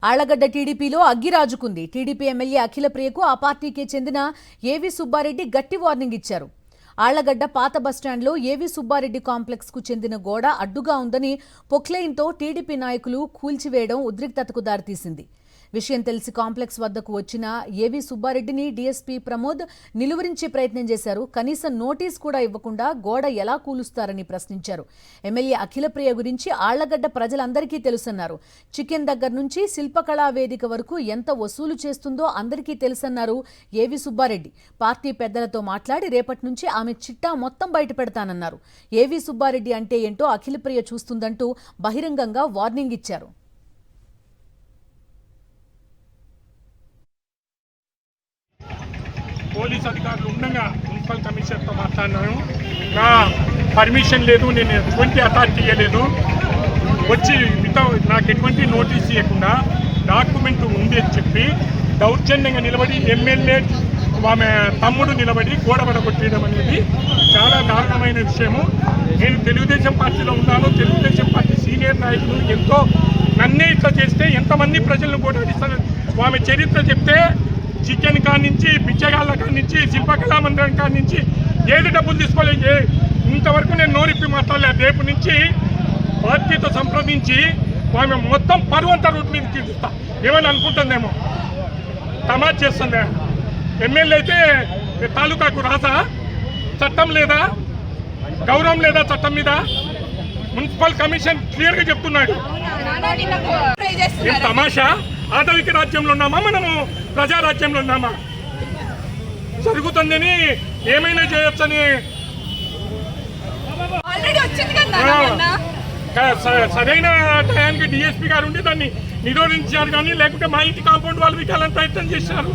ఆళ్లగడ్డ టీడీపీలో అగ్గిరాజుకుంది. TDP MLA అఖిలప్రియకు ఆ పార్టీకి చెందిన ఏవి సుబ్బారెడ్డి గట్టి వార్నింగ్ ఇచ్చారు. ఆళ్లగడ్డ పాత బస్టాండ్లో ఏవి సుబ్బారెడ్డి కాంప్లెక్స్ కు చెందిన గోడ అడ్డుగా ఉందని పొక్లెయిన్తో టీడీపీ నాయకులు కూల్చివేయడం ఉద్రిక్తతకు దారితీసింది. విషయం తెలిసి కాంప్లెక్స్ వద్దకు వచ్చిన ఏవి సుబ్బారెడ్డిని డీఎస్పీ ప్రమోద్ నిలువరించే ప్రయత్నం చేశారు. కనీసం నోటీస్ కూడా ఇవ్వకుండా గోడ ఎలా కూలుస్తారని ప్రశ్నించారు. ఎమ్మెల్యే అఖిలప్రియ గురించి ఆళ్లగడ్డ ప్రజలందరికీ తెలుసన్నారు. చికెన్ దగ్గర నుంచి శిల్పకళా వేదిక వరకు ఎంత వసూలు చేస్తుందో అందరికీ తెలుసన్నారు ఏవి సుబ్బారెడ్డి. పార్టీ పెద్దలతో మాట్లాడి రేపటి నుంచి ఆమె చిట్టా మొత్తం బయటపెడతానన్నారు. ఏవి సుబ్బారెడ్డి అంటే ఏంటో అఖిలప్రియ చూస్తుందంటూ బహిరంగంగా వార్నింగ్ ఇచ్చారు. పోలీస్ అధికారులు ఉండగా మున్సిపల్ కమిషనర్తో మాట్లాడినాను. నా పర్మిషన్ లేదు, నేను ఎటువంటి అథారిటీ ఇవ్వలేదు. వచ్చి నాకు ఎటువంటి నోటీస్ ఇవ్వకుండా డాక్యుమెంట్ ఉంది అని చెప్పి దౌర్జన్యంగా నిలబడి ఎమ్మెల్యే ఆమె తమ్ముడు నిలబడి గోడ పడగొట్టడం అనేది చాలా దారుణమైన విషయము. నేను తెలుగుదేశం పార్టీలో ఉన్నాను. తెలుగుదేశం పార్టీ సీనియర్ నాయకులు ఎంతో నన్నే ఇట్లా చేస్తే ఎంతమంది ప్రజలను పోటాడిస్తారు. ఆమె చరిత్ర చెప్తే చికెన్ కాడి నుంచి బిచ్చగాళ్ళ కాడి నుంచి శిల్పకళా మందిరం కాడి నుంచి ఏది డబ్బులు తీసుకోలేదు. ఇంతవరకు నేను నోరిప్పి మాట్లాడలేదు. రేపు నుంచి పార్టీతో సంప్రదించి ఆమె మొత్తం పరువంత రూట్ మీద తీరుస్తా. ఏమైనా అనుకుంటుందేమో, తమాజ్ చేస్తుందా. ఎమ్మెల్యే అయితే తాలూకాకు రాసా, చట్టం లేదా, గౌరవం లేదా చట్టం మీద. మున్సిపల్ కమిషన్ క్లియర్గా చెప్తున్నాడు. ఏం తమాషా? ఆటవిక రాజ్యంలో ఉన్నామా, మనము ప్రజారాజ్యంలో ఉన్నామా? జరుగుతుందని ఏమైనా చేయొచ్చని సరైన టయానికి డిఎస్పీ గారు ఉండి దాన్ని నిరోధించారు. కానీ లేకుంటే మా ఇంటి కాంపౌండ్ వాళ్ళు వికాలని ప్రయత్నం చేశారు.